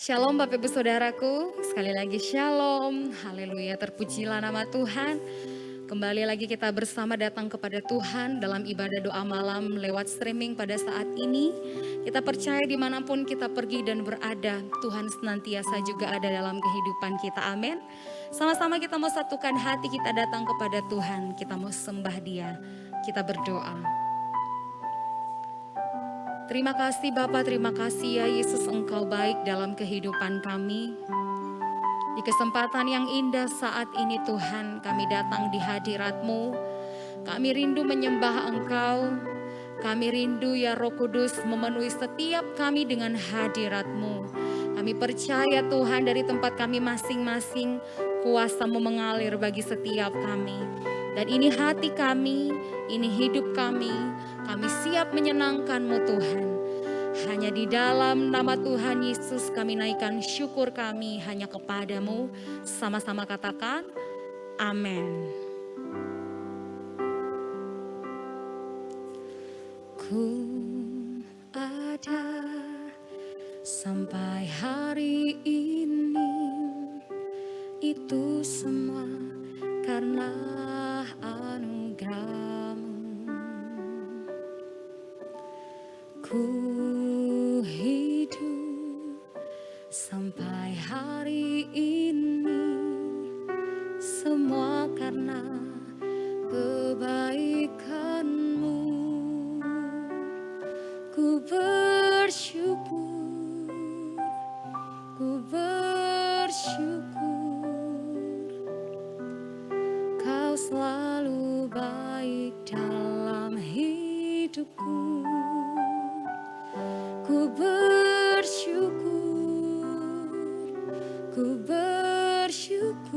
Shalom Bapak Ibu Saudaraku, sekali lagi Shalom, haleluya, terpujilah nama Tuhan. Kembali lagi kita bersama datang kepada Tuhan dalam ibadah doa malam lewat streaming pada saat ini. Kita percaya dimanapun kita pergi dan berada, Tuhan senantiasa juga ada dalam kehidupan kita, amin. Sama-sama kita mau satukan hati, kita datang kepada Tuhan, kita mau sembah Dia, kita berdoa. Terima kasih Bapa, terima kasih ya Yesus, Engkau baik dalam kehidupan kami. Di kesempatan yang indah saat ini Tuhan, kami datang di hadirat-Mu. Kami rindu menyembah Engkau. Kami rindu ya Roh Kudus memenuhi setiap kami dengan hadirat-Mu. Kami percaya Tuhan dari tempat kami masing-masing, kuasa-Mu mengalir bagi setiap kami. Dan ini hati kami, ini hidup kami siap menyenangkan-Mu Tuhan. Hanya di dalam nama Tuhan Yesus kami naikkan syukur kami hanya kepadamu. Sama-sama katakan, amin. Ku ada sampai hari ini, itu semua karena anugerah-Mu. Ku hidup sampai hari ini, semua karena kebaikan-Mu. Ku bersyukur, ku bersyukur, Kau selalu baik dalam hidupku. Ku bersyukur, ku bersyukur,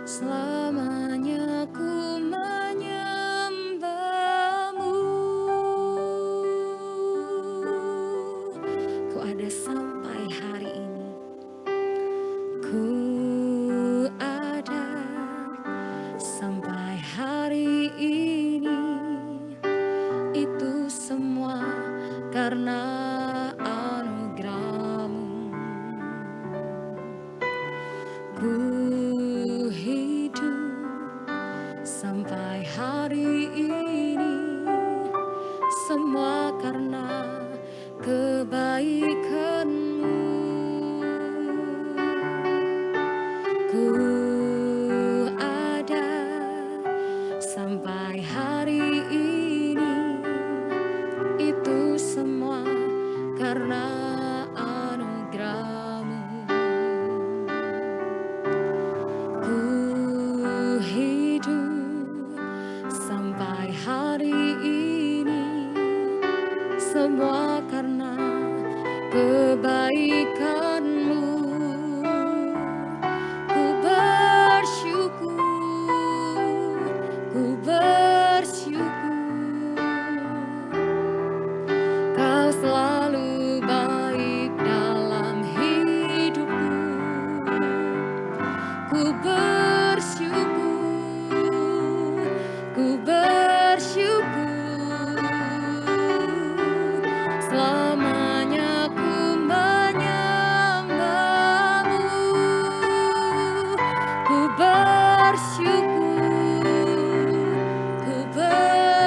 selamanya ku menyembah-Mu. Ku ada sampai hari ini, ku ada sampai hari ini, itu semua karena anugerah-Mu. Ku hidup sampai hari ini, semua karena kebaikan-Mu. Ku ada sampai hari ini, itu semua karena anugerah-Mu. Ku hidup sampai hari ini, semua karena kebaikan-Mu. Ku bersyukur, ku bersyukur, Kau selalu baik dalam hidupku. Ku bersyukur, ku bersyukur, selamanya ku menyembah-Mu. Ku bersyukur, ku bersyukur,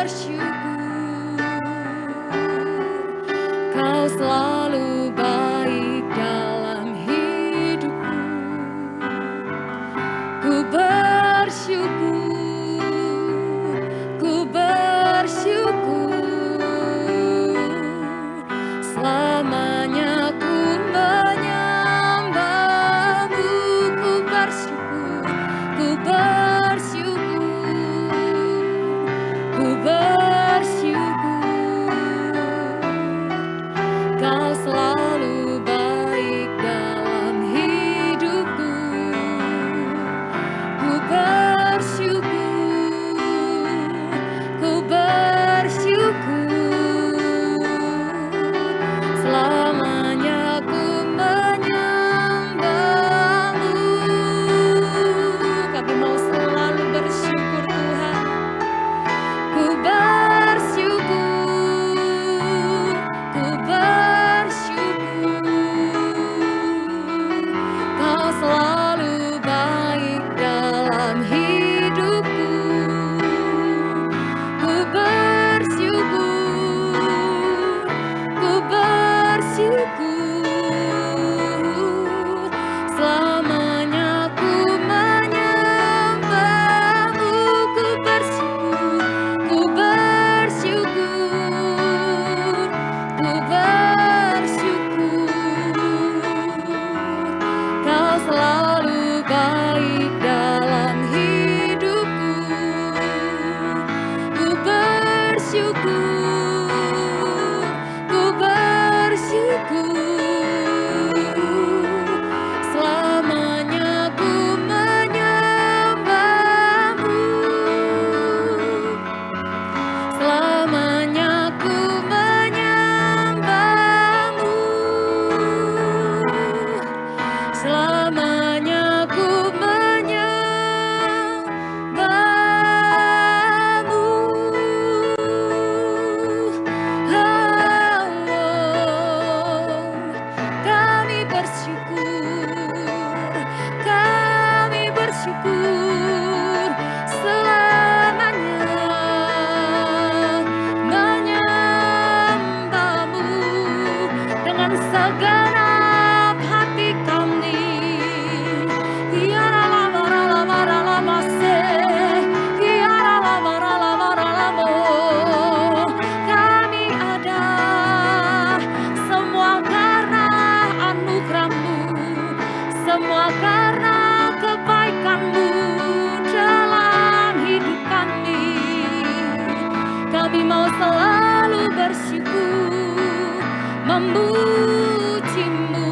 mau selalu bersyukur, memujimu,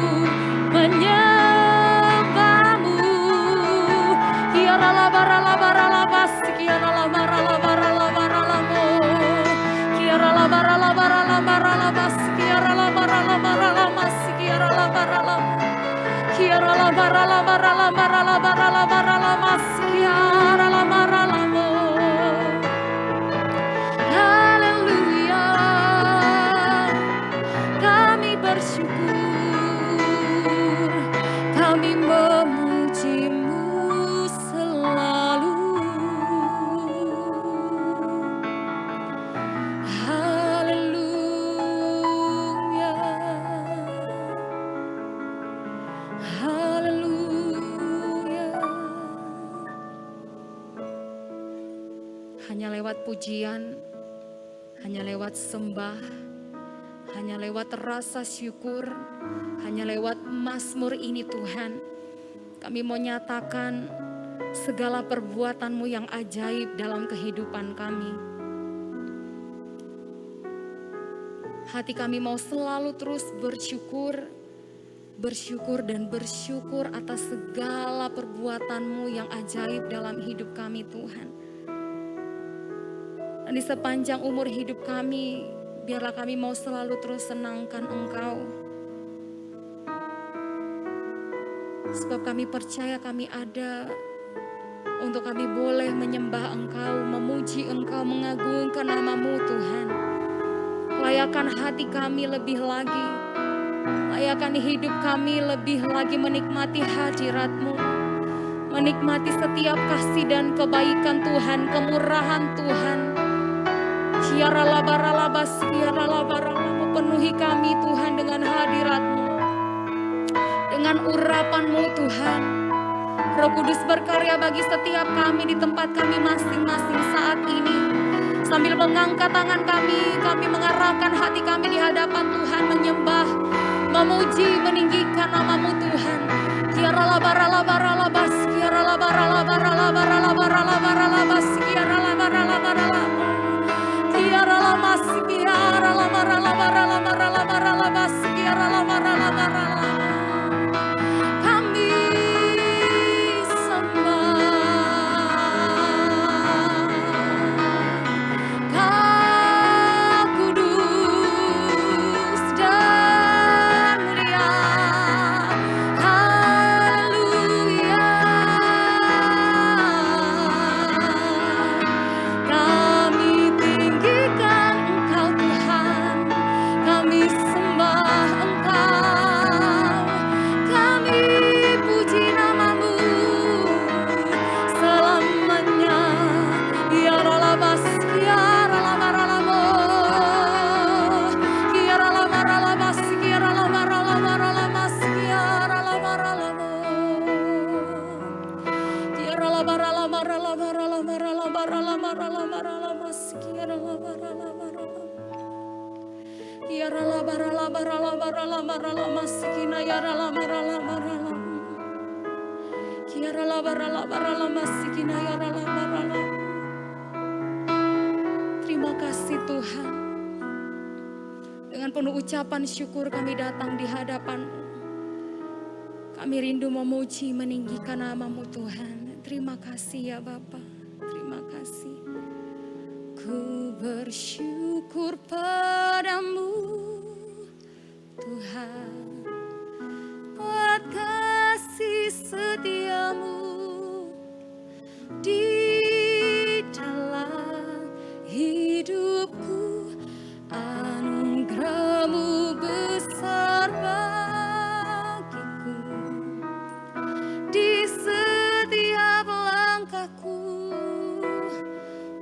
menyembahmu. Kiara la bara la bara la bas, kiara la bara la bara la bara la mo. Kiara la bara la bara la bara la bas, kiara la bara la bara la mas, kiara la bara la. Kiara la bara la bara la bara la bara la bara la mas, kiara la bara la mo. Haleluya, kami bersyukur, kami memujimu selalu. Haleluya, haleluya. Hanya lewat pujian, hanya lewat sembah, hanya lewat rasa syukur, hanya lewat mazmur ini Tuhan, kami mau nyatakan segala perbuatan-Mu yang ajaib dalam kehidupan kami. Hati kami mau selalu terus bersyukur, bersyukur dan bersyukur atas segala perbuatan-Mu yang ajaib dalam hidup kami Tuhan. Dan di sepanjang umur hidup kami, biarlah kami mau selalu terus senangkan Engkau. Sebab kami percaya kami ada untuk kami boleh menyembah Engkau, memuji Engkau, mengagungkan nama-Mu Tuhan. Layakan hati kami lebih lagi, layakan hidup kami lebih lagi menikmati hadirat-Mu, menikmati setiap kasih dan kebaikan Tuhan, kemurahan Tuhan. Kiara la bara la bas, kiara la bara la, penuhi kami Tuhan dengan hadirat-Mu, dengan urapan-Mu Tuhan. Roh Kudus berkarya bagi setiap kami di tempat kami masing-masing saat ini. Sambil mengangkat tangan kami mengarahkan hati kami di hadapan Tuhan, menyembah, memuji, meninggikan nama-Mu Tuhan. Kiara la bara la bara la bas, kiara la bara la bara la bara la bara la bara la bas, kiara la bara la bara la. Kiara la mas, kiara la bara la bara la bara la bara la bas, kiara la bara la bara la. Kami sembah Kau kudus dan mulia. Haleluya. Kami tinggikan Engkau Tuhan, kami sembah Engkau, kami puji nama-Mu selamanya. Kiara la bas, kiara la bara la mo, kiara la bara la bas, kiara la bara la bara la mas, kiara la bara la mo. Kiara la bara la bara la bara la bara la bara la bara la bara la mas, kiara la bara la bara la. Kiara la bara la bara la bara la bara la mas, kina yara la bara la bara la. Kiara la bara la bara la mas, kina yara la bara la. Terima kasih Tuhan. Dengan penuh ucapan syukur kami datang di hadapan-Mu. Kami rindu memuji, meninggikan nama-Mu Tuhan. Terima kasih ya Bapa, terima kasih. Ku bersyukur padamu Tuhan, buat kasih setia-Mu di dalam hidupku. Anugerah-Mu besar bagiku, di setiap langkahku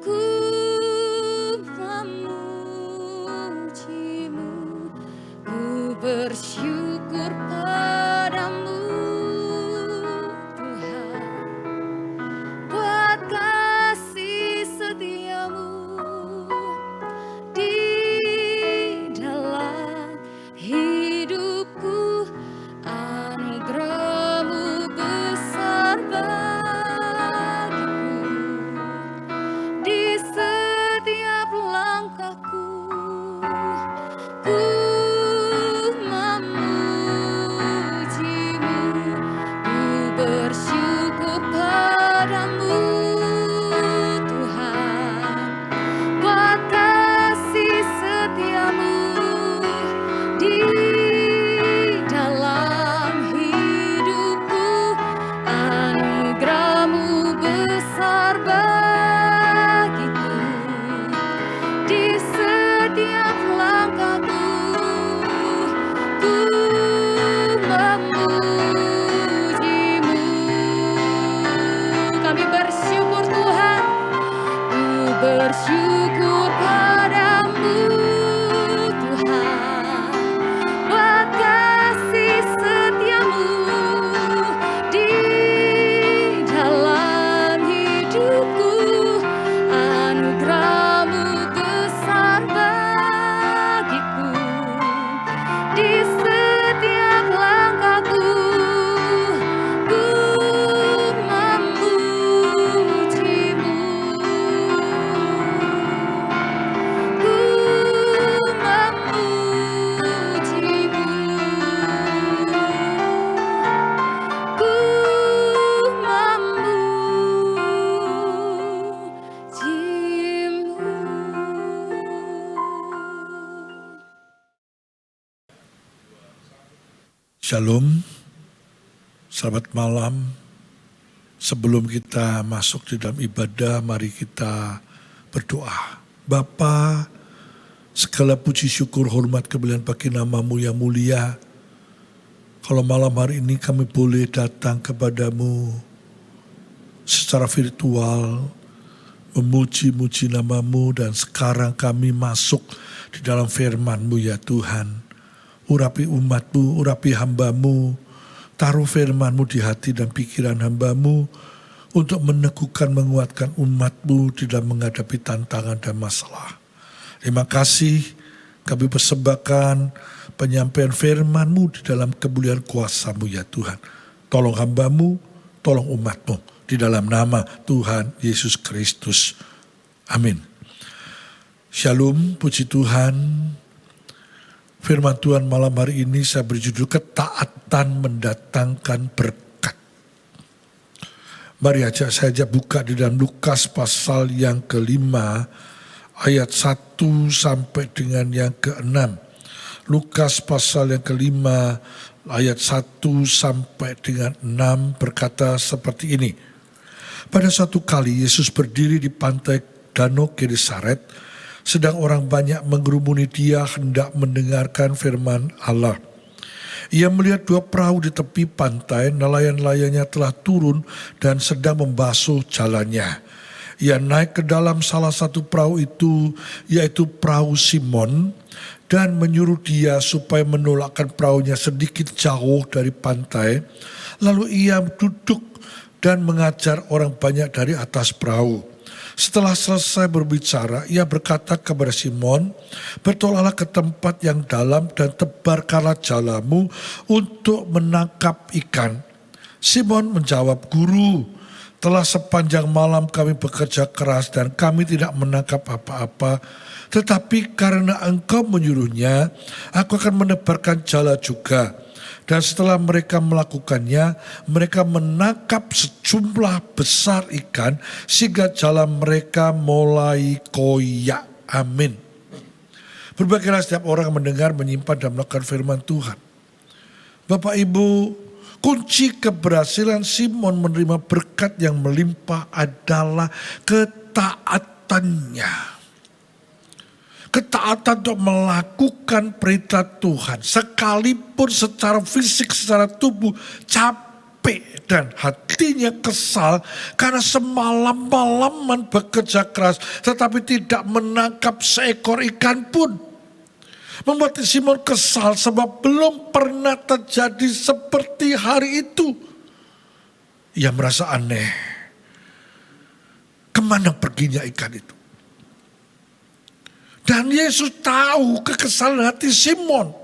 ku memuji-Mu. Ku bersyukur padamu Tuhan, buat kasih setia-Mu di dalam hidupku. Anugerah-Mu besar bagiku, di setiap langkah Shalom, selamat malam. Sebelum kita masuk di dalam ibadah, mari kita berdoa. Bapa, segala puji syukur hormat kemuliaan bagi nama-Mu yang mulia. Kalau malam hari ini kami boleh datang kepadamu secara virtual, memuji-muji nama-Mu, dan sekarang kami masuk di dalam firman-Mu ya Tuhan. Urapi umat-Mu, urapi hamba-Mu, taruh firman-Mu di hati dan pikiran hamba-Mu untuk meneguhkan, menguatkan umat-Mu di dalam menghadapi tantangan dan masalah. Terima kasih kami persembahkan penyampaian firman-Mu di dalam kemuliaan kuasa-Mu ya Tuhan. Tolong hamba-Mu, tolong umat-Mu di dalam nama Tuhan Yesus Kristus. Amin. Shalom, puji Tuhan. Firman Tuhan malam hari ini saya berjudul ketaatan mendatangkan berkat. Mari saya buka di dalam Lukas pasal yang kelima ayat 1 sampai dengan yang ke-6. Lukas pasal yang kelima ayat 1 sampai dengan 6 berkata seperti ini. Pada suatu kali Yesus berdiri di pantai Danau Genesaret. Sedang orang banyak mengerumuni dia hendak mendengarkan firman Allah. Ia melihat dua perahu di tepi pantai, nelayan-nelayannya telah turun dan sedang membasuh jalannya. Ia naik ke dalam salah satu perahu itu, yaitu perahu Simon, dan menyuruh dia supaya menolakkan perahunya sedikit jauh dari pantai. Lalu ia duduk dan mengajar orang banyak dari atas perahu. Setelah selesai berbicara, ia berkata kepada Simon, "Bertolaklah ke tempat yang dalam dan tebarkanlah jalamu untuk menangkap ikan." Simon menjawab, "Guru, telah sepanjang malam kami bekerja keras dan kami tidak menangkap apa-apa. Tetapi karena engkau menyuruhnya, aku akan menebarkan jala juga." Dan setelah mereka melakukannya, mereka menangkap sejumlah besar ikan sehingga jala mereka mulai koyak. Amin. Berbahagialah setiap orang yang mendengar, menyimpan dan melakukan firman Tuhan. Bapak Ibu, kunci keberhasilan Simon menerima berkat yang melimpah adalah ketaatannya. Ketaatan untuk melakukan perintah Tuhan. Sekalipun secara fisik, secara tubuh capek dan hatinya kesal. Karena semalam-malaman bekerja keras. Tetapi tidak menangkap seekor ikan pun. Membuat Simon kesal sebab belum pernah terjadi seperti hari itu. Ia merasa aneh. Kemana perginya ikan itu? Dan Yesus tahu kekesalan hati Simon.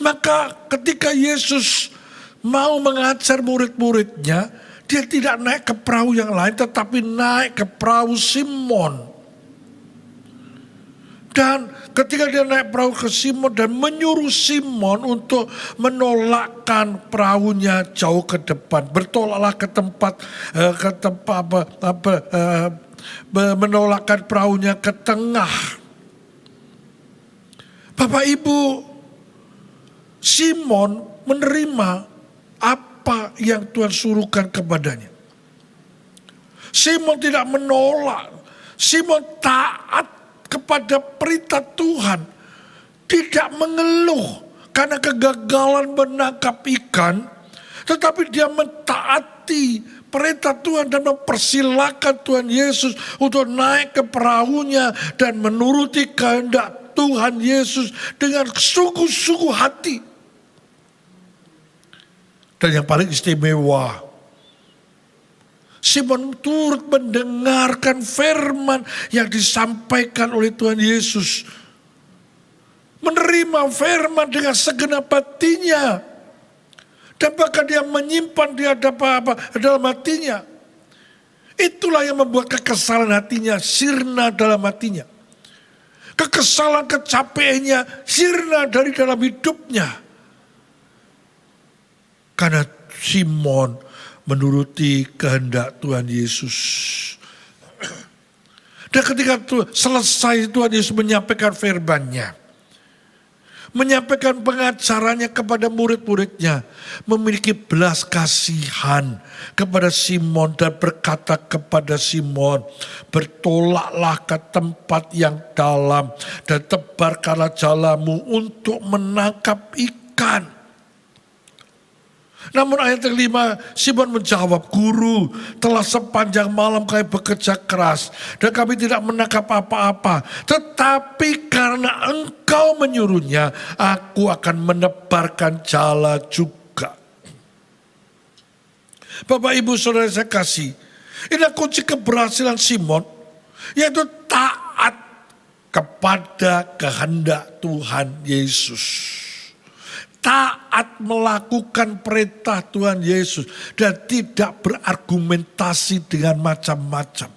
Maka ketika Yesus mau mengajar murid-muridnya, dia tidak naik ke perahu yang lain, tetapi naik ke perahu Simon. Dan ketika dia naik perahu ke Simon dan menyuruh Simon untuk menolakkan perahunya jauh ke depan. Bertolaklah ke tempat menolakkan perahunya ke tengah. Bapak Ibu, Simon menerima apa yang Tuhan suruhkan kepadanya. Simon tidak menolak. Simon taat kepada perintah Tuhan. Tidak mengeluh karena kegagalan menangkap ikan. Tetapi dia mentaati perintah Tuhan dan mempersilahkan Tuhan Yesus untuk naik ke perahunya dan menuruti kehendak Tuhan Yesus dengan sungguh-sungguh hati. Dan yang paling istimewa, Simon turut mendengarkan firman yang disampaikan oleh Tuhan Yesus. Menerima firman dengan segenap hatinya. Dan bahkan dia menyimpan di dalam hatinya. Itulah yang membuat kekesalan hatinya sirna dalam hatinya. Kekesalan, kecapeannya sirna dari dalam hidupnya. Karena Simon menuruti kehendak Tuhan Yesus. Dan ketika selesai Tuhan Yesus menyampaikan firman-Nya, menyampaikan pengajarannya kepada murid-muridnya, memiliki belas kasihan kepada Simon dan berkata kepada Simon, bertolaklah ke tempat yang dalam dan tebarkanlah jalamu untuk menangkap ikan. Namun ayat yang 5, Simon menjawab, Guru, telah sepanjang malam kami bekerja keras dan kami tidak menangkap apa-apa. Tetapi karena Engkau menyuruhnya, aku akan menebarkan jala juga. Bapak Ibu Saudara saya kasih, ini kunci keberhasilan Simon, yaitu taat kepada kehendak Tuhan Yesus. Taat melakukan perintah Tuhan Yesus dan tidak berargumentasi dengan macam-macam.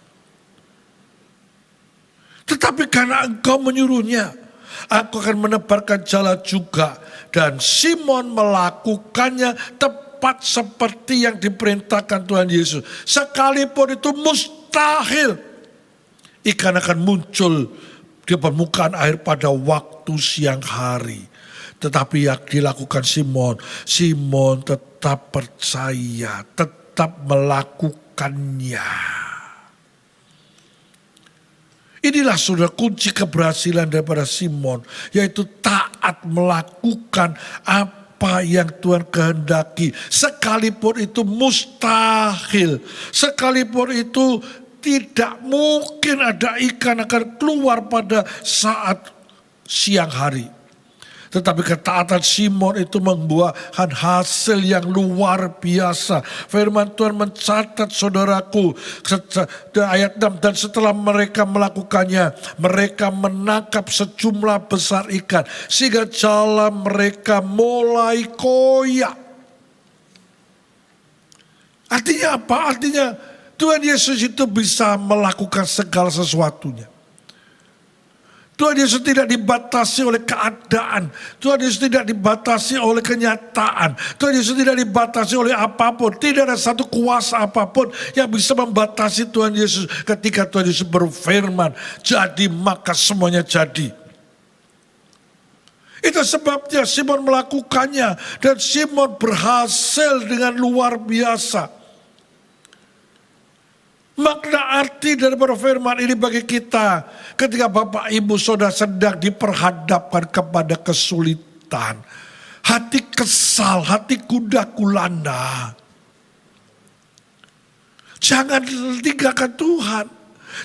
Tetapi karena Engkau menyuruhnya, aku akan menebarkan jala juga. Dan Simon melakukannya tepat seperti yang diperintahkan Tuhan Yesus. Sekalipun itu mustahil, ikan akan muncul di permukaan air pada waktu siang hari. Tetapi yang dilakukan Simon tetap percaya, tetap melakukannya. Inilah saudara kunci keberhasilan daripada Simon, yaitu taat melakukan apa yang Tuhan kehendaki. Sekalipun itu mustahil, sekalipun itu tidak mungkin ada ikan akan keluar pada saat siang hari. Tetapi ketaatan Simon itu membuahkan hasil yang luar biasa. Firman Tuhan mencatat saudaraku, ayat 6, dan setelah mereka melakukannya, mereka menangkap sejumlah besar ikan, sehingga jala mereka mulai koyak. Artinya apa? Artinya Tuhan Yesus itu bisa melakukan segala sesuatunya. Tuhan Yesus tidak dibatasi oleh keadaan. Tuhan Yesus tidak dibatasi oleh kenyataan. Tuhan Yesus tidak dibatasi oleh apapun. Tidak ada satu kuasa apapun yang bisa membatasi Tuhan Yesus. Ketika Tuhan Yesus berfirman, jadi maka semuanya jadi. Itu sebabnya Simon melakukannya. Dan Simon berhasil dengan luar biasa. Makna arti daripada firman ini bagi kita, ketika Bapak Ibu Saudara sedang diperhadapkan kepada kesulitan, hati kesal, hati gundah gulana, jangan tinggalkan Tuhan,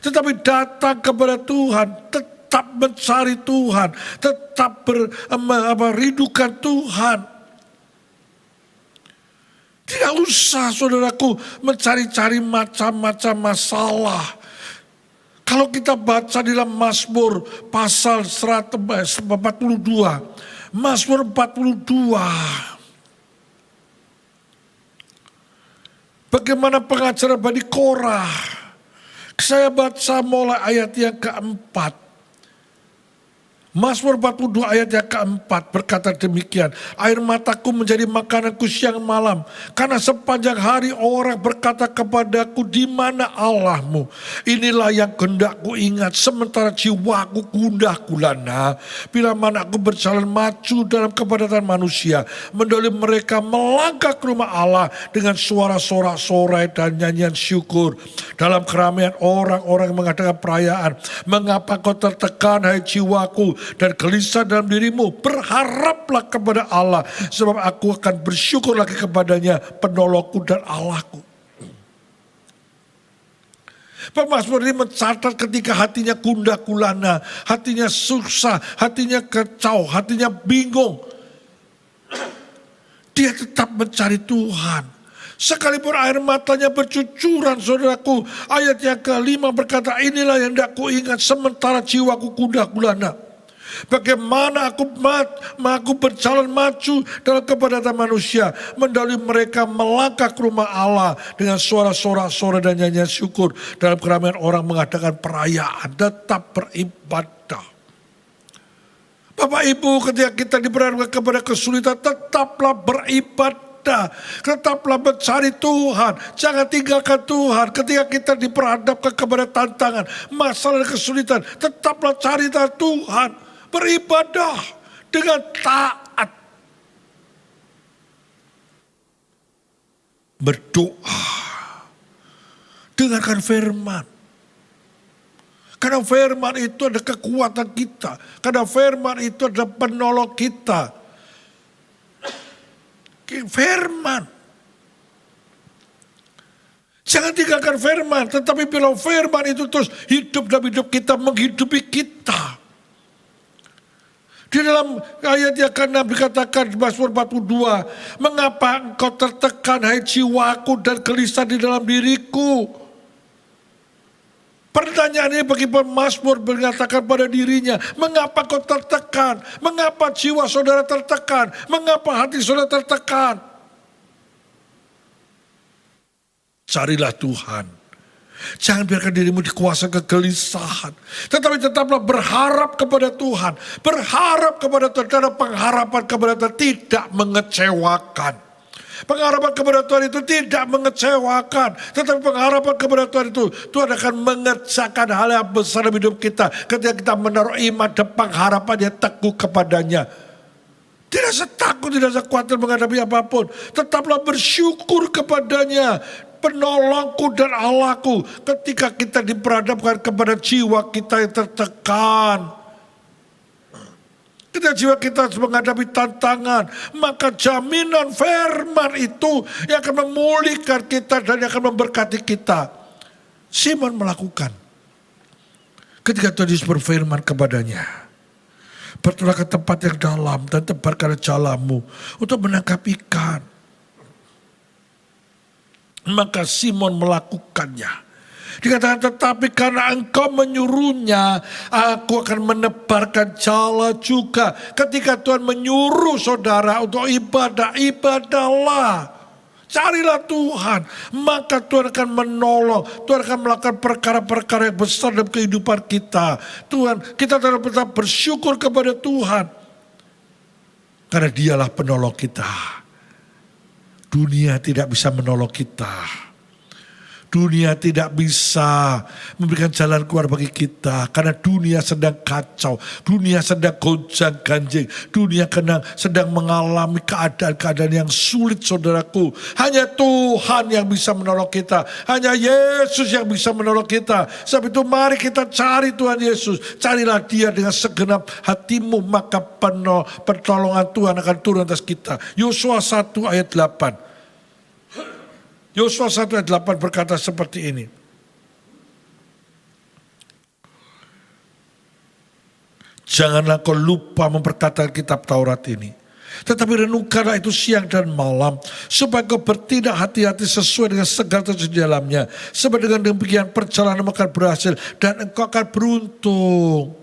tetapi datang kepada Tuhan, tetap mencari Tuhan, tetap merindukan Tuhan. Tidak usah saudaraku mencari-cari macam-macam masalah. Kalau kita baca di dalam Mazmur pasal 42. Mazmur 42. Bagaimana pengajaran Bani Korah. Saya baca mulai ayat yang keempat. Mazmur 42 ayat yang keempat berkata demikian. Air mataku menjadi makananku siang malam. Karena sepanjang hari orang berkata kepadaku, di mana Allahmu? Inilah yang hendakku ingat. Sementara jiwaku gundah gulana. Bila mana aku berjalan maju dalam kepadatan manusia. Mendolimi mereka melangkah ke rumah Allah. Dengan suara sorak-sorai dan nyanyian syukur. Dalam keramaian orang-orang mengadakan perayaan. Mengapa kau tertekan hai jiwaku? Dan gelisah dalam dirimu, berharaplah kepada Allah, sebab aku akan bersyukur lagi kepadanya, penolongku dan Allahku. Pemazmur ini mencatat ketika hatinya gundah gulana, hatinya susah, hatinya kacau, hatinya bingung. Dia tetap mencari Tuhan. Sekalipun air matanya bercucuran, saudaraku, ayat yang ke-5 berkata, inilah yang hendak ku ingat sementara jiwaku gundah gulana. Bagaimana aku berjalan maju dalam kepadatan manusia, mendahului mereka melangkah ke rumah Allah dengan suara sorak-sorai dan nyanyian syukur. Dalam keramaian orang mengadakan perayaan, tetap beribadah. Bapak Ibu, ketika kita diperhadapkan kepada kesulitan, tetaplah beribadah. Tetaplah mencari Tuhan. Jangan tinggalkan Tuhan. Ketika kita diperhadapkan kepada tantangan, masalah dan kesulitan, tetaplah cari Tuhan. Beribadah. dengan taat berdoa. Dengarkan firman. Karena firman itu ada kekuatan kita. Karena firman itu ada penolong kita. Firman. Jangan tinggalkan firman. Tetapi bila firman itu terus hidup dalam hidup kita, menghidupi kita. Di dalam ayat yang ke-6 dikatakan di Mazmur 42. Mengapa engkau tertekan hai jiwaku dan gelisah di dalam diriku. Pertanyaan ini bagi pemazmur mengatakan pada dirinya, mengapa kau tertekan? Mengapa jiwa saudara tertekan? Mengapa hati saudara tertekan? Carilah Tuhan. Jangan biarkan dirimu dikuasai kegelisahan. Tetapi tetaplah berharap kepada Tuhan. Berharap kepada Tuhan. Karena pengharapan kepada Tuhan tidak mengecewakan. Pengharapan kepada Tuhan itu tidak mengecewakan. Tetapi pengharapan kepada Tuhan itu, Tuhan akan mengerjakan hal yang besar dalam hidup kita. Ketika kita menaruh iman dan pengharapan yang teguh kepadanya. Tidak usah takut, tidak usah khawatir menghadapi apapun. Tetaplah bersyukur kepadanya. Penolongku dan Allahku. Ketika kita diperhadapkan kepada jiwa kita yang tertekan. Ketika jiwa kita menghadapi tantangan, maka jaminan firman itu yang akan memulihkan kita dan yang akan memberkati kita. Simon melakukan. Ketika Tuhan Yesus berfirman kepadanya, bertolak ke tempat yang dalam dan tebarkan jalamu untuk menangkap ikan. Maka Simon melakukannya. Dikatakan tetapi karena engkau menyuruhnya, aku akan menebarkan jala juga. Ketika Tuhan menyuruh saudara untuk ibadah, ibadahlah. Carilah Tuhan, maka Tuhan akan menolong. Tuhan akan melakukan perkara-perkara yang besar dalam kehidupan kita. Tuhan, kita tetap bersyukur kepada Tuhan. Karena dialah penolong kita. Dunia tidak bisa menolong kita. Dunia tidak bisa memberikan jalan keluar bagi kita. Karena dunia sedang kacau. Dunia sedang gonjang ganjing. Dunia sedang mengalami keadaan-keadaan yang sulit saudaraku. Hanya Tuhan yang bisa menolong kita. Hanya Yesus yang bisa menolong kita. Sebab itu mari kita cari Tuhan Yesus. Carilah dia dengan segenap hatimu. Maka pertolongan Tuhan akan turun atas kita. Yosua 1 ayat 8. Yosua 1 ayat 8 berkata seperti ini. Janganlah kau lupa memperkatakan kitab Taurat ini. Tetapi renungkanlah itu siang dan malam. Supaya kau bertindak hati-hati sesuai dengan segala terjadi di dalamnya. Sebab dengan demikian perjalanan akan berhasil. Dan engkau akan beruntung.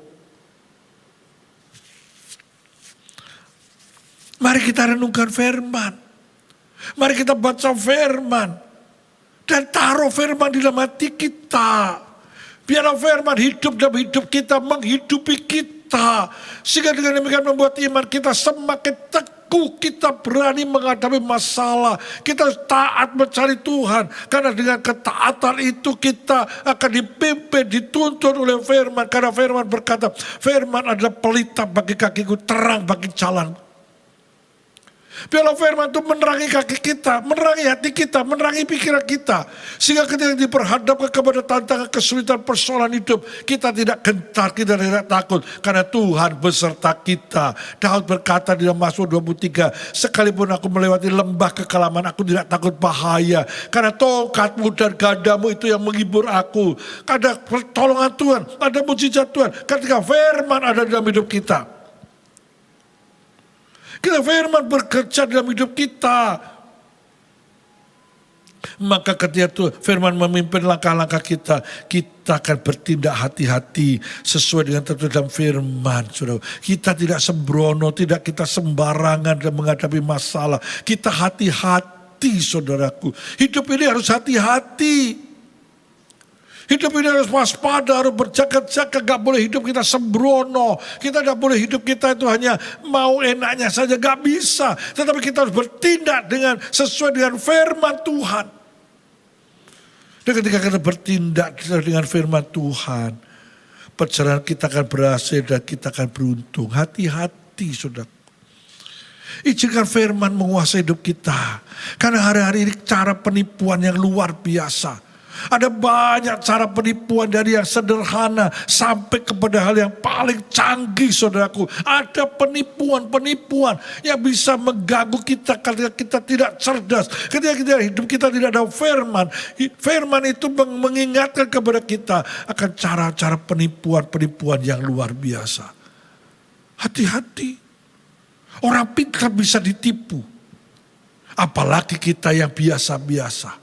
Mari kita renungkan firman. Mari kita baca firman. Dan taruh firman di dalam hati kita. Biarlah firman hidup dalam hidup kita. Menghidupi kita. Sehingga dengan demikian membuat iman kita semakin teguh. Kita berani menghadapi masalah. Kita taat mencari Tuhan. Karena dengan ketaatan itu kita akan dipimpin, dituntun oleh firman. Karena firman berkata, firman adalah pelita bagi kakiku, terang bagi jalan. Biarlah firman itu menerangi kaki kita, menerangi hati kita, menerangi pikiran kita. Sehingga ketika diperhadapkan kepada tantangan kesulitan persoalan hidup, kita tidak gentar, kita tidak takut. Karena Tuhan beserta kita. Daud berkata di dalam Mazmur 23, sekalipun aku melewati lembah kekelaman, aku tidak takut bahaya. Karena tongkatmu dan gadamu itu yang menghibur aku. Ada pertolongan Tuhan, ada mujizat Tuhan. Ketika firman ada dalam hidup kita. Kita firman bekerja dalam hidup kita. Maka ketika firman memimpin langkah-langkah kita, kita akan bertindak hati-hati sesuai dengan tertulis dalam firman. Saudara. Kita tidak sembrono, tidak kita sembarangan dalam menghadapi masalah. Kita hati-hati saudaraku. Hidup ini harus hati-hati. Hidup ini harus waspada, harus berjaga-jaga. Gak boleh hidup kita sembrono. Kita gak boleh hidup kita itu hanya mau enaknya saja. Gak bisa. Tetapi kita harus bertindak dengan sesuai dengan firman Tuhan. Dan ketika kita bertindak dengan firman Tuhan, perjalanan kita akan berhasil dan kita akan beruntung. Hati-hati. hati, saudara. Izinkan firman menguasai hidup kita. Karena hari-hari ini cara penipuan yang luar biasa. Ada banyak cara penipuan dari yang sederhana sampai kepada hal yang paling canggih, saudaraku. Ada penipuan-penipuan yang bisa mengganggu kita ketika kita tidak cerdas. Ketika hidup kita tidak ada firman. Firman itu mengingatkan kepada kita akan cara-cara penipuan-penipuan yang luar biasa. Hati-hati. Orang pintar bisa ditipu. Apalagi kita yang biasa-biasa.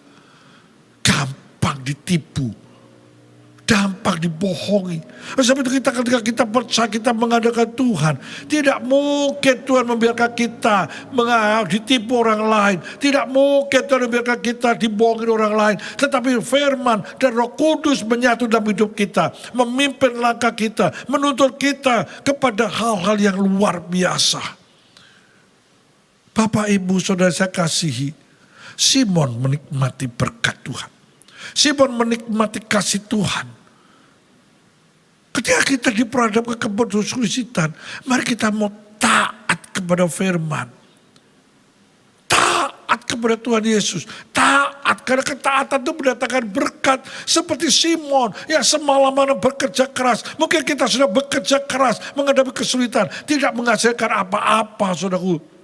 Gampang ditipu. Gampang dibohongi. Sebab itu ketika kita percaya, kita mengadakan Tuhan. Tidak mungkin Tuhan membiarkan kita ditipu orang lain. Tidak mungkin Tuhan membiarkan kita dibohongi orang lain. Tetapi firman dan Roh Kudus menyatu dalam hidup kita. Memimpin langkah kita. Menuntut kita kepada hal-hal yang luar biasa. Bapak, Ibu, Saudara saya kasihi, Simon menikmati berkat Tuhan. Simon menikmati kasih Tuhan. Ketika kita diperhadapkan kesulitan, mari kita mau taat kepada firman. Taat kepada Tuhan Yesus. Taat, karena ketaatan itu mendatangkan berkat. Seperti Simon yang semalaman bekerja keras. Mungkin kita sudah bekerja keras menghadapi kesulitan. Tidak menghasilkan apa-apa, saudaraku.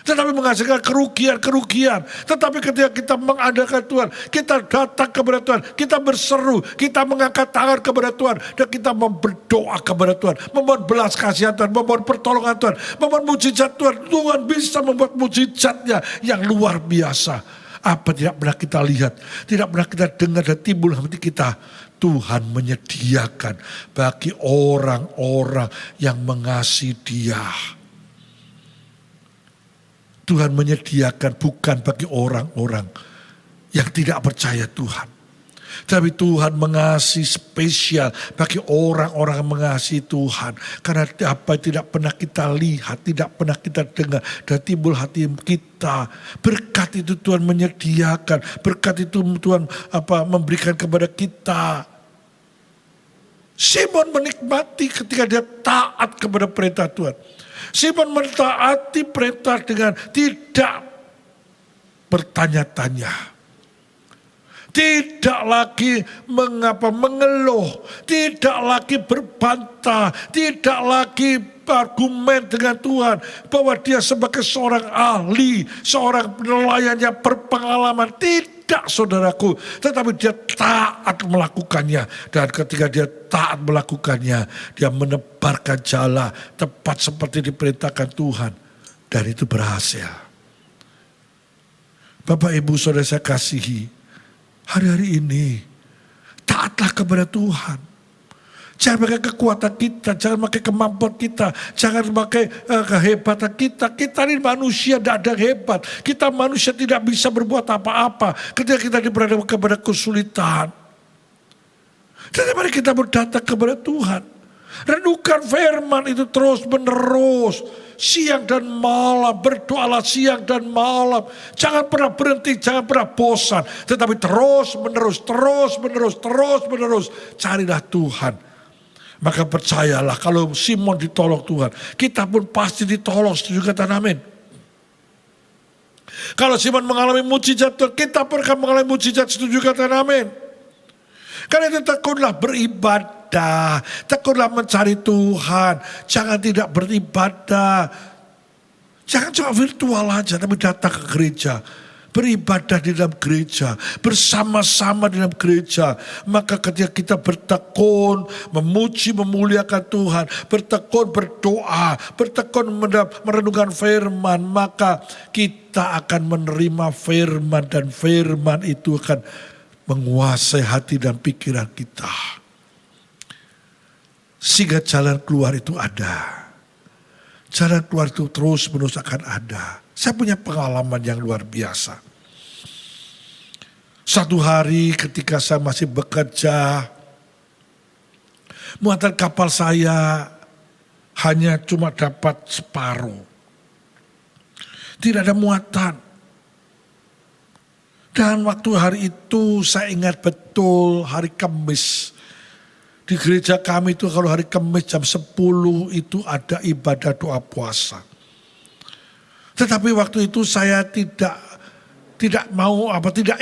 Tetapi menghasilkan kerugian. Tetapi ketika kita mengadakan Tuhan, kita datang kepada Tuhan, kita berseru, kita mengangkat tangan kepada Tuhan, dan kita berdoa kepada Tuhan, memohon belas kasihan Tuhan, memohon pertolongan Tuhan, memohon mujizat Tuhan. Tuhan bisa membuat mujizatnya yang luar biasa. Apa tidak pernah kita lihat, tidak pernah kita dengar dan timbul hati kita. Tuhan menyediakan bagi orang-orang yang mengasihi Dia. Tuhan menyediakan bukan bagi orang-orang yang tidak percaya Tuhan. Tapi Tuhan mengasihi spesial bagi orang-orang yang mengasihi Tuhan. Karena apa yang tidak pernah kita lihat, tidak pernah kita dengar, dan timbul hati kita. Berkat itu Tuhan menyediakan, berkat itu Tuhan memberikan kepada kita. Simon menikmati ketika dia taat kepada perintah Tuhan. Simon mentaati perintah dengan tidak bertanya-tanya. Tidak lagi mengeluh, tidak lagi berbantah, tidak lagi argumen dengan Tuhan bahwa dia sebagai seorang ahli, seorang nelayan yang berpengalaman. Tidak, saudaraku, tetapi dia taat melakukannya, dan ketika dia taat melakukannya, dia menebarkan jala tepat seperti diperintahkan Tuhan, dan itu berhasil. Bapak, Ibu, Saudara saya kasihi, hari-hari ini taatlah kepada Tuhan. Jangan pakai kekuatan kita, jangan pakai kemampuan kita, jangan pakai kehebatan kita. Kita ini manusia, tidak ada hebat. Kita manusia tidak bisa berbuat apa-apa ketika kita diperhadapkan kepada kesulitan. Jadi mari kita berdatang kepada Tuhan. Renungkan firman itu terus menerus. Siang dan malam, berdoalah siang dan malam. Jangan pernah berhenti, jangan pernah bosan. Tetapi terus menerus. Carilah Tuhan. Maka percayalah kalau Simon ditolong Tuhan, kita pun pasti ditolong. Setuju katakan amin. Kalau Simon mengalami mujizat Tuhan, kita pun akan mengalami mujizat. Setuju katakan amin. Karena itu tekunlah beribadah, tekunlah mencari Tuhan. Jangan tidak beribadah. Jangan cuma virtual aja, tapi datang ke gereja. Beribadah di dalam gereja, bersama-sama di dalam gereja. Maka ketika kita bertekun, memuji, memuliakan Tuhan, bertekun berdoa, bertekun merenungkan firman, maka kita akan menerima firman, dan firman itu akan menguasai hati dan pikiran kita. Sehingga jalan keluar itu ada. Jalan keluar itu terus menerus akan ada. Saya punya pengalaman yang luar biasa. Satu hari ketika saya masih bekerja, muatan kapal saya hanya cuma dapat separuh. Tidak ada muatan. Dan waktu hari itu saya ingat betul hari Kamis. Di gereja kami itu kalau hari Kamis jam 10 itu ada ibadah doa puasa. Tetapi waktu itu saya tidak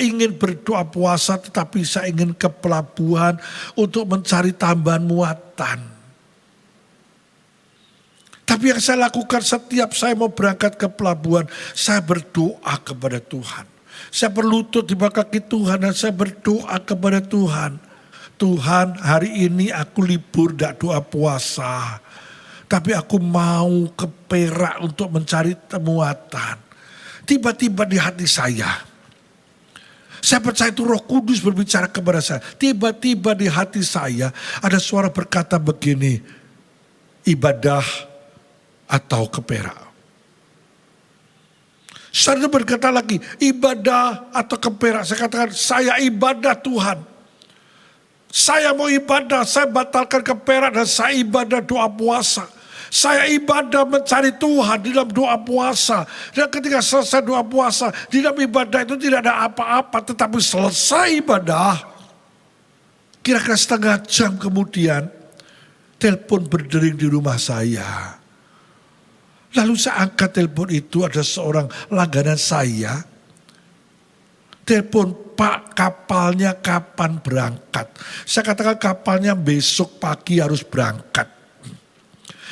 ingin berdoa puasa, tetapi saya ingin ke pelabuhan untuk mencari tambahan muatan. Tapi yang saya lakukan setiap saya mau berangkat ke pelabuhan, saya berdoa kepada Tuhan. Saya berlutut di bawah kaki Tuhan dan saya berdoa kepada Tuhan. Tuhan, hari ini aku libur tidak doa puasa. Tapi aku mau ke Perak untuk mencari muatan. Tiba-tiba di hati saya percaya itu Roh Kudus berbicara kepada saya. Tiba-tiba di hati saya ada suara berkata begini, ibadah atau ke Perak. Saya berkata lagi, ibadah atau ke Perak. Saya katakan, saya ibadah Tuhan. Saya mau ibadah, saya batalkan ke Perak dan saya ibadah doa puasa. Saya ibadah mencari Tuhan di dalam doa puasa. Dan ketika selesai doa puasa, di dalam ibadah itu tidak ada apa-apa. Tetapi selesai ibadah, kira-kira setengah jam kemudian, telepon berdering di rumah saya. Lalu saya angkat telepon itu, ada seorang langganan saya. Telepon, Pak, kapalnya kapan berangkat? Saya katakan kapalnya besok pagi harus berangkat.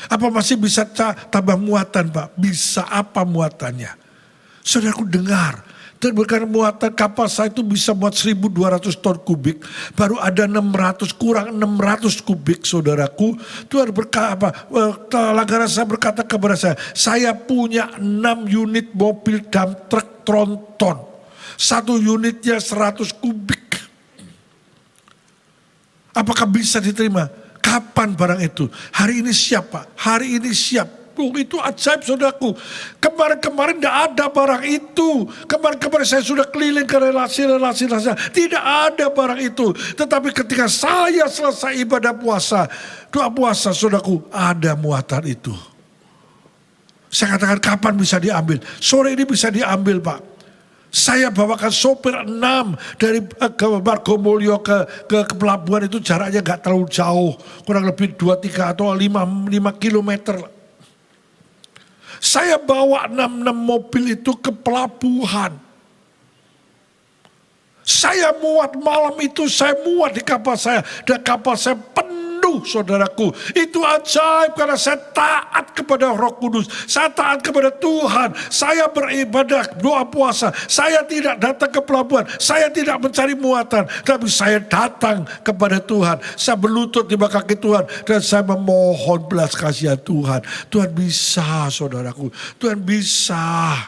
Apa masih bisa tambah muatan, Pak? Bisa, apa muatannya? Saudaraku dengar, terbukan muatan kapal saya itu bisa muat 1.200 ton kubik. Baru ada 600, kurang 600 kubik, saudaraku. Tuhan berkata, langganan saya berkata kepada saya punya 6 unit mobil dump truck tronton. Satu unitnya 100 kubik. Apakah bisa diterima? Kapan barang itu? Hari ini siap, Pak. Hari ini siap. Oh, itu ajaib, saudaraku. Kemarin-kemarin tidak ada barang itu. Kemarin-kemarin saya sudah keliling ke relasi-relasi. Tidak ada barang itu. Tetapi ketika saya selesai ibadah puasa, doa puasa, saudaraku, ada muatan itu. Saya katakan kapan bisa diambil? Sore ini bisa diambil, Pak. Saya bawakan sopir 6 dari ke Margomulyo ke pelabuhan itu jaraknya gak terlalu jauh. Kurang lebih 2, 3 atau 5 kilometer. Saya bawa 6 mobil itu ke pelabuhan. Saya muat malam itu, saya muat di kapal saya. Dan kapal saya penuh, saudaraku. Itu ajaib karena saya taat kepada Roh Kudus. Saya taat kepada Tuhan. Saya beribadah, doa puasa. Saya tidak datang ke pelabuhan. Saya tidak mencari muatan. Tapi saya datang kepada Tuhan. Saya berlutut di bawah kaki Tuhan. Dan saya memohon belas kasihan Tuhan. Tuhan bisa, saudaraku. Tuhan bisa.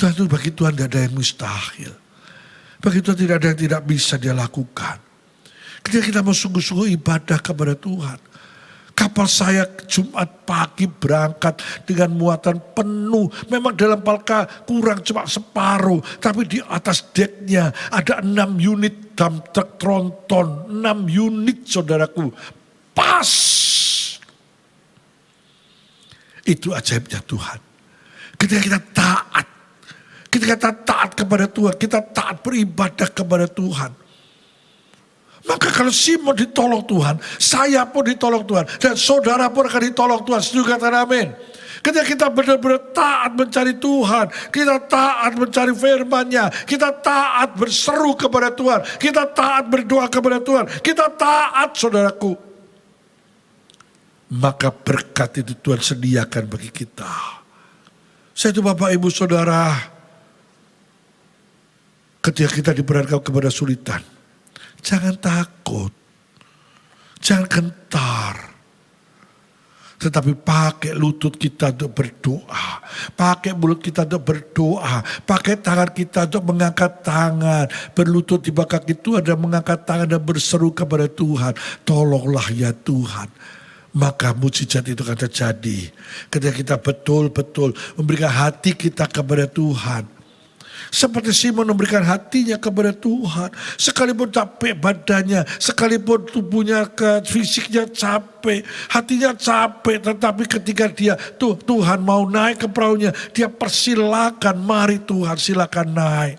Tuhan itu, bagi Tuhan tidak ada yang mustahil. Bagi Tuhan tidak ada yang tidak bisa dia lakukan. Ketika kita mau sungguh-sungguh ibadah kepada Tuhan. Kapal saya Jumat pagi berangkat dengan muatan penuh. Memang dalam palka kurang cuma separuh. Tapi di atas deknya ada 6 unit dump truck tronton. 6 unit, saudaraku. Pas. Itu ajaibnya Tuhan. Ketika kita taat. Ketika kita taat kepada Tuhan. Kita taat beribadah kepada Tuhan. Maka kalau Simon ditolong Tuhan, saya pun ditolong Tuhan. Dan saudara pun akan ditolong Tuhan. Setuju katakan amin. Ketika kita benar-benar taat mencari Tuhan. Kita taat mencari firman-Nya. Kita taat berseru kepada Tuhan. Kita taat berdoa kepada Tuhan. Kita taat, saudaraku. Maka berkat itu Tuhan sediakan bagi kita. Saya itu Bapak Ibu Saudara. Ketika kita diperhadapkan kepada sulitan. Jangan takut. Jangan gentar. Tetapi pakai lutut kita untuk berdoa. Pakai mulut kita untuk berdoa. Pakai tangan kita untuk mengangkat tangan. Berlutut di bawah kaki Tuhan dan mengangkat tangan dan berseru kepada Tuhan. Tolonglah ya Tuhan. Maka mujizat itu akan terjadi. Ketika kita betul-betul memberikan hati kita kepada Tuhan. Seperti Simon memberikan hatinya kepada Tuhan. Sekalipun capek badannya. Sekalipun tubuhnya, fisiknya capek. Hatinya capek. Tetapi ketika dia, Tuhan mau naik ke perahunya. Dia persilakan, mari Tuhan silakan naik.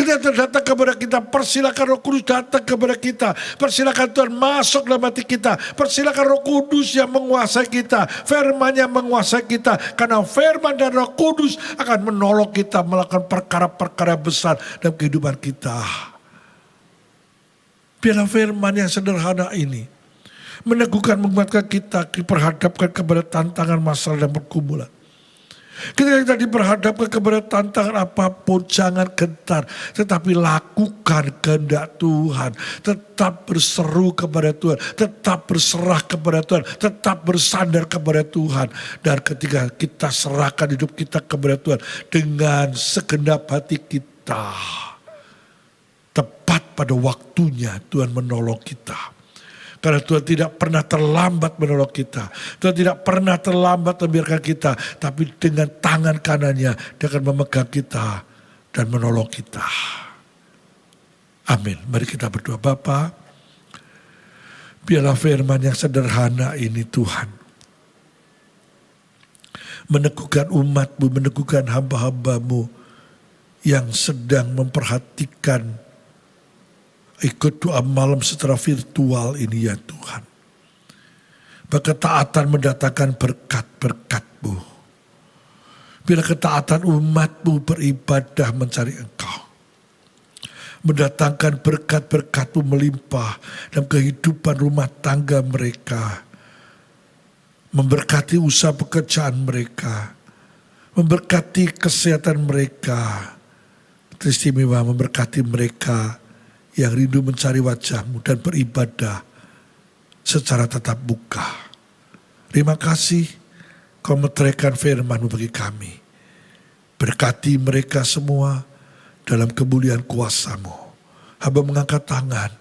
Ketika datang kepada kita, persilakan Roh Kudus datang kepada kita. Persilakan Tuhan masuk dalam hati kita. Persilakan Roh Kudus yang menguasai kita. Firman yang menguasai kita. Karena firman dan Roh Kudus akan menolong kita melakukan perkara-perkara besar dalam kehidupan kita. Biarlah firman yang sederhana ini meneguhkan, menguatkan kita diperhadapkan kepada tantangan masalah dan pergumulan. Ketika kita diperhadapkan kepada tantangan apapun, jangan gentar, tetapi lakukan kehendak Tuhan. Tetap berseru kepada Tuhan, tetap berserah kepada Tuhan, tetap bersandar kepada Tuhan. Dan ketika kita serahkan hidup kita kepada Tuhan dengan segenap hati kita, tepat pada waktunya Tuhan menolong kita. Karena Tuhan tidak pernah terlambat menolong kita. Tuhan tidak pernah terlambat membiarkan kita. Tapi dengan tangan kanannya Dia akan memegang kita dan menolong kita. Amin. Mari kita berdoa. Bapa, biarlah firman yang sederhana ini Tuhan meneguhkan umat-Mu, meneguhkan hamba-hamba-Mu yang sedang memperhatikan ikut doa malam secara virtual ini ya Tuhan. Ketaatan mendatangkan berkat-berkat-Mu. Bila ketaatan umat-Mu beribadah mencari Engkau, mendatangkan berkat-berkat-Mu melimpah dalam kehidupan rumah tangga mereka, memberkati usaha pekerjaan mereka, memberkati kesehatan mereka, teristimewa memberkati mereka yang rindu mencari wajah-Mu dan beribadah secara tatap muka. Terima kasih Kau meteraikan firman-Mu bagi kami. Berkati mereka semua dalam kemuliaan kuasa-Mu. Hamba mengangkat tangan,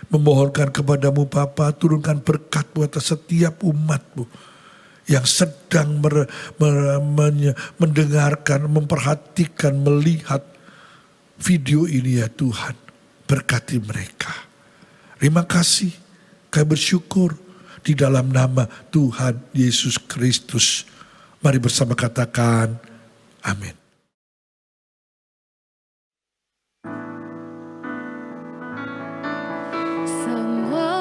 memohonkan kepada-Mu Bapa, turunkan berkat-Mu atas setiap umat-Mu yang sedang mendengarkan, memperhatikan, melihat video ini ya Tuhan. Berkati mereka. Terima kasih. Kami bersyukur di dalam nama Tuhan Yesus Kristus. Mari bersama katakan amin. Semua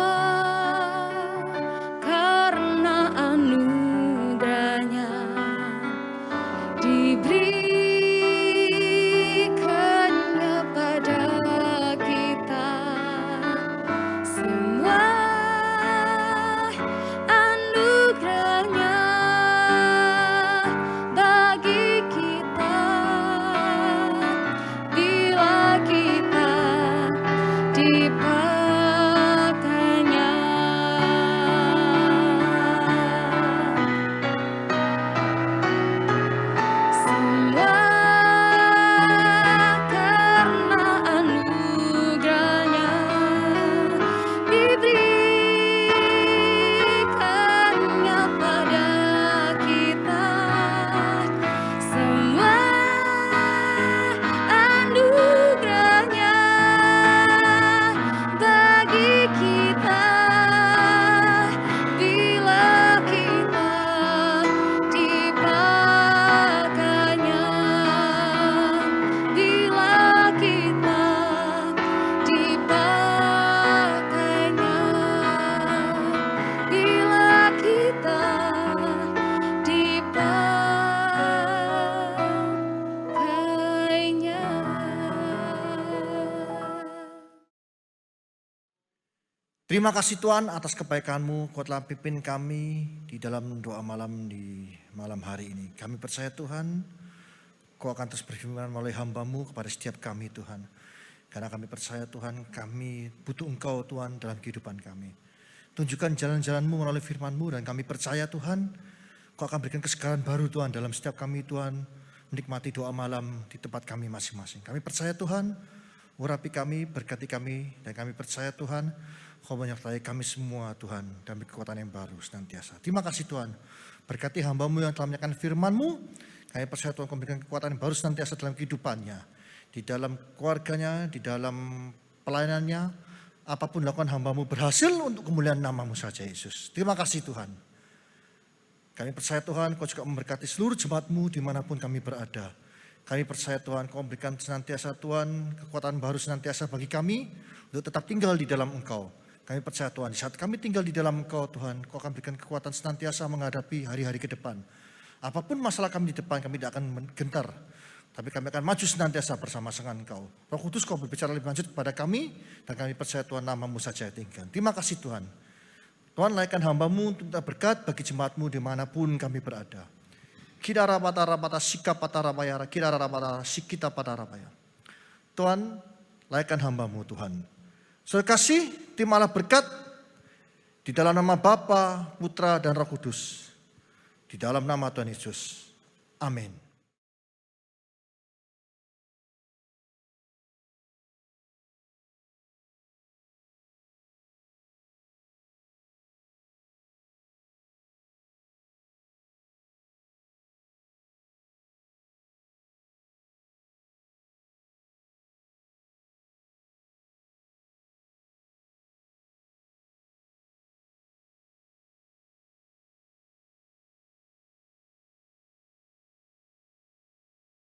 karena anugerahnya diberikannya pada kita. Semua anugerahnya bagi kita bila kita dipakainya. Semua karena anugerahnya diberikannya pada kita. Semua anugerahnya bagi kita bila kita dipakainya. Bila kita dipakainya. Bila kita dipakainya. Terima kasih Tuhan atas kebaikan-Mu. Kau telah pimpin kami di dalam doa malam di malam hari ini. Kami percaya Tuhan, Kau akan terus berfirman melalui hamba-Mu kepada setiap kami Tuhan. Karena kami percaya Tuhan, kami butuh Engkau Tuhan dalam kehidupan kami. Tunjukkan jalan-jalan-Mu melalui firman-Mu dan kami percaya Tuhan, Kau akan berikan kesegaran baru Tuhan dalam setiap kami Tuhan. Menikmati doa malam di tempat kami masing-masing. Kami percaya Tuhan, urapi kami, berkati kami. Dan kami percaya Tuhan, Kau menyertai kami semua Tuhan dan kekuatan yang baru senantiasa. Terima kasih Tuhan. Berkati hamba-Mu yang telah menyampaikan firman-Mu. Kami percaya Tuhan Kau memberikan kekuatan yang baru senantiasa dalam kehidupannya. Di dalam keluarganya, di dalam pelayanannya. Apapun dilakukan hamba-Mu berhasil untuk kemuliaan nama-Mu saja Yesus. Terima kasih Tuhan. Kami percaya Tuhan Kau juga memberkati seluruh jemaat-Mu dimanapun kami berada. Kami percaya Tuhan, Kau berikan senantiasa Tuhan kekuatan baru senantiasa bagi kami untuk tetap tinggal di dalam Engkau. Kami percaya Tuhan, di saat kami tinggal di dalam Engkau Tuhan, Kau akan berikan kekuatan senantiasa menghadapi hari-hari ke depan. Apapun masalah kami di depan, kami tidak akan gentar. Tapi kami akan maju senantiasa bersama dengan Engkau. Roh Kudus, Kau berbicara lebih lanjut kepada kami, dan kami percaya Tuhan nama-Mu saja tinggal. Terima kasih Tuhan. Tuhan, laikan hamba-Mu untuk berkat bagi jemaat-Mu dimanapun kami berada. Kidara patara sika patara bayara, kidara patara sikita patara bayara. Tuhan, laikan hamba-Mu Tuhan. Saudara kasih, terimalah berkat di dalam nama Bapa, Putra, dan Roh Kudus. Di dalam nama Tuhan Yesus. Amin.